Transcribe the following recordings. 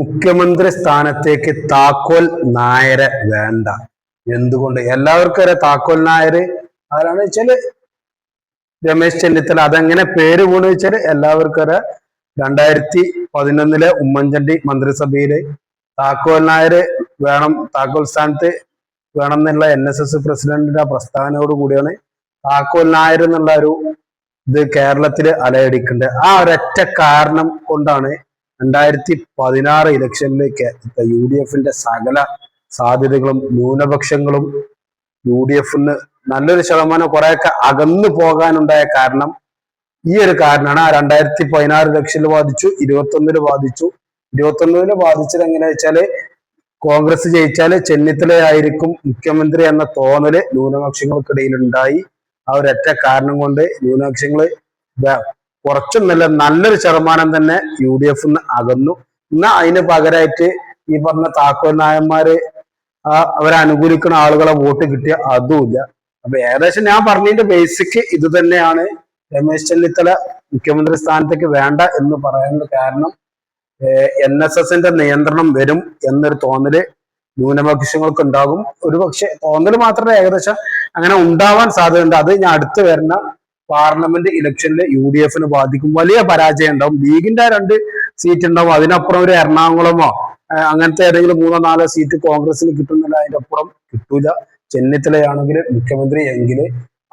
മുഖ്യമന്ത്രി സ്ഥാനത്തേക്ക് താക്കോൽ നായരെ വേണ്ട. എന്തുകൊണ്ട്? എല്ലാവർക്കും അറിയാം താക്കോൽ നായര് ആരാണ് വെച്ചാല് രമേശ് ചെന്നിത്തല. അതെങ്ങനെ പേര് വീണ് വെച്ചാല് എല്ലാവർക്കും അറിയാം. 2011 ഉമ്മൻചാണ്ടി മന്ത്രിസഭയില് താക്കോൽ നായര് വേണം, താക്കോൽ സ്ഥാനത്ത് വേണം എന്നുള്ള NSS പ്രസിഡന്റിന്റെ പ്രസ്താവനയോട് കൂടിയാണ് താക്കോൽ നായർ എന്നുള്ള ഒരു ഇത് കേരളത്തില് അലയടിക്കേണ്ടത്. ആ ഒരൊറ്റ കാരണം കൊണ്ടാണ് 2016 ഇലക്ഷനിലേക്ക് UDFന്റെ സകല സാധ്യതകളും ന്യൂനപക്ഷങ്ങളും UDFന് നല്ലൊരു ശതമാനം കുറെയൊക്കെ അകന്നു പോകാനുണ്ടായ കാരണം ഈ ഒരു കാരണമാണ്. ആ 2016 ഇലക്ഷനിൽ ബാധിച്ചു, 21 ബാധിച്ചു. 21 ബാധിച്ചത് എങ്ങനെയാ വെച്ചാല് കോൺഗ്രസ് ജയിച്ചാല് ചെന്നിത്തലയായിരിക്കും മുഖ്യമന്ത്രി എന്ന തോന്നല് ന്യൂനപക്ഷങ്ങൾക്കിടയിൽ ഉണ്ടായി. ആ ഒരൊറ്റ കാരണം കൊണ്ട് ന്യൂനപക്ഷങ്ങള് കുറച്ചൊന്നല്ല നല്ലൊരു ശതമാനം തന്നെ UDFന്ന് അകന്നു. എന്നാൽ അതിന് പകരമായിട്ട് ഈ പറഞ്ഞ താക്കോൽ നായന്മാര് അവരെ അനുകൂലിക്കുന്ന ആളുകളെ വോട്ട് കിട്ടിയ അതുമില്ല. അപ്പൊ ഏകദേശം ഞാൻ പറഞ്ഞതിന്റെ ബേസിക് ഇത് തന്നെയാണ്. രമേശ് ചെന്നിത്തല മുഖ്യമന്ത്രി സ്ഥാനത്തേക്ക് വേണ്ട എന്ന് പറയാനുള്ള കാരണം NSSന്റെ നിയന്ത്രണം വരും എന്നൊരു തോന്നല് ന്യൂനപക്ഷങ്ങൾക്ക് ഉണ്ടാകും. ഒരുപക്ഷെ തോന്നല് മാത്രമല്ല, ഏകദേശം അങ്ങനെ ഉണ്ടാവാൻ സാധ്യതയുണ്ട്. അത് ഞാൻ അടുത്ത് വരുന്ന പാർലമെന്റ് ഇലക്ഷനിൽ UDFന് ബാധിക്കും. വലിയ പരാജയം ഉണ്ടാവും. ലീഗിന്റെ 2 സീറ്റ് ഉണ്ടാവും. അതിനപ്പുറം ഒരു എറണാകുളമോ അങ്ങനത്തെ ഏതെങ്കിലും 3-4 സീറ്റ് കോൺഗ്രസിന് കിട്ടുന്നില്ല. അതിന്റെ അപ്പുറം കിട്ടൂല. ചെന്നിത്തലയാണെങ്കിൽ മുഖ്യമന്ത്രി എങ്കിൽ.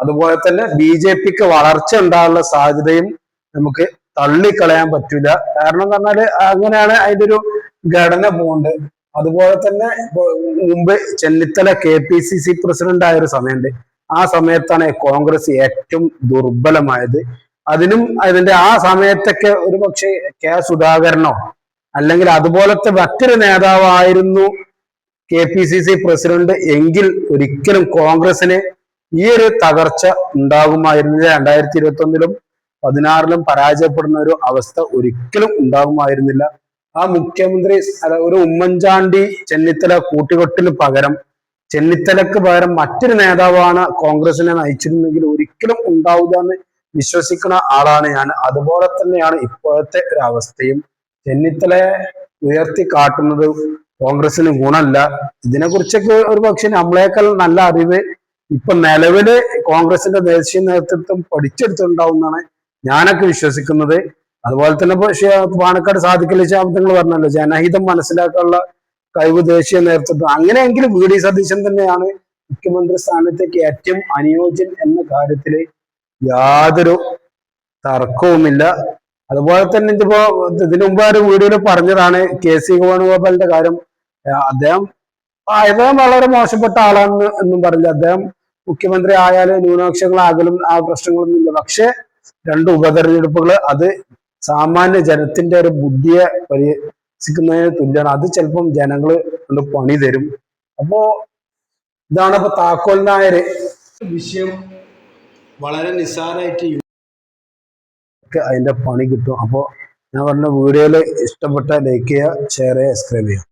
അതുപോലെ തന്നെ BJPക്ക് വളർച്ച ഉണ്ടാകാനുള്ള സാധ്യതയും നമുക്ക് തള്ളിക്കളയാൻ പറ്റൂല. കാരണം എന്ന് പറഞ്ഞാല് അങ്ങനെയാണ് അതിന്റെ ഒരു ഘടന പോകുന്നത്. അതുപോലെ തന്നെ മുമ്പ് ചെന്നിത്തല KPCC പ്രസിഡന്റ് ആയ ഒരു സമയമുണ്ട്. ആ സമയത്താണ് കോൺഗ്രസ് ഏറ്റവും ദുർബലമായത്. അതിനും അതിന്റെ ആ സമയത്തൊക്കെ ഒരു പക്ഷേ K സുധാകരനോ അല്ലെങ്കിൽ അതുപോലത്തെ മറ്റൊരു നേതാവായിരുന്നു KPCC പ്രസിഡന്റ് എങ്കിൽ ഒരിക്കലും കോൺഗ്രസിന് ഈ ഒരു തകർച്ച ഉണ്ടാകുമായിരുന്നില്ല. 2021 16 പരാജയപ്പെടുന്ന ഒരു അവസ്ഥ ഒരിക്കലും ഉണ്ടാകുമായിരുന്നില്ല. ആ മുഖ്യമന്ത്രി ഒരു ഉമ്മൻചാണ്ടി ചെന്നിത്തല കൂട്ടുകെട്ടിന് പകരം ചെന്നിത്തലക്ക് പകരം മറ്റൊരു നേതാവാണ് കോൺഗ്രസിനെ നയിച്ചിരുന്നെങ്കിൽ ഒരിക്കലും ഉണ്ടാവില്ല എന്ന് വിശ്വസിക്കുന്ന ആളാണ് ഞാൻ. അതുപോലെ തന്നെയാണ് ഇപ്പോഴത്തെ ഒരു അവസ്ഥയും. ചെന്നിത്തലയെ ഉയർത്തി കാട്ടുന്നത് കോൺഗ്രസിന് ഗുണമല്ല. ഇതിനെക്കുറിച്ചൊക്കെ ഒരു പക്ഷെ നമ്മളെക്കാൾ നല്ല അറിവ് ഇപ്പൊ നിലവില് കോൺഗ്രസിന്റെ ദേശീയ നേതൃത്വം പഠിച്ചെടുത്തിട്ടുണ്ടാവുമെന്നാണ് ഞാനൊക്കെ വിശ്വസിക്കുന്നത്. അതുപോലെ തന്നെ പാണക്കാട് സാദിഖലി ശിഹാബ് പറഞ്ഞല്ലോ, ജനഹിതം മനസ്സിലാക്കാനുള്ള കഴിവ് ദേശീയ നേതൃത്വം. അങ്ങനെയെങ്കിൽ VD സതീശൻ തന്നെയാണ് മുഖ്യമന്ത്രി സ്ഥാനത്തേക്ക് ഏറ്റവും അനുയോജ്യൻ എന്ന കാര്യത്തില് യാതൊരു തർക്കവുമില്ല. അതുപോലെ തന്നെ ഇതിപ്പോ ഇതിനു മുമ്പ് ഒരു വീഡിയോയിൽ പറഞ്ഞതാണ് KC വേണുഗോപാലിന്റെ കാര്യം. അദ്ദേഹം വളരെ മോശപ്പെട്ട ആളാണെന്ന് എന്നും പറഞ്ഞില്ല. അദ്ദേഹം മുഖ്യമന്ത്രി ആയാലും ന്യൂനപക്ഷങ്ങളാകലും ആ പ്രശ്നങ്ങളൊന്നും ഇല്ല. പക്ഷെ 2 ഉപതെരഞ്ഞെടുപ്പുകൾ അത് സാമാന്യ ജനത്തിന്റെ ഒരു ബുദ്ധിയെ പരിഹസിക്കുന്നതിന് തുല്യമാണ്. അത് ചിലപ്പം ജനങ്ങൾ കൊണ്ട് പണി തരും. അപ്പോ ഇതാണ് ഇപ്പൊ താക്കോൽ നായര് വിഷയം. വളരെ നിസ്സാരമായിട്ട് അതിന്റെ പണി കിട്ടും. അപ്പോ ഞാൻ പറഞ്ഞ വീഡിയോയിൽ ഇഷ്ടപ്പെട്ട ലൈക്ക് ചെയ്യുക, ഷെയർ ചെയ്യുക, സബ്സ്ക്രൈബ് ചെയ്യുക.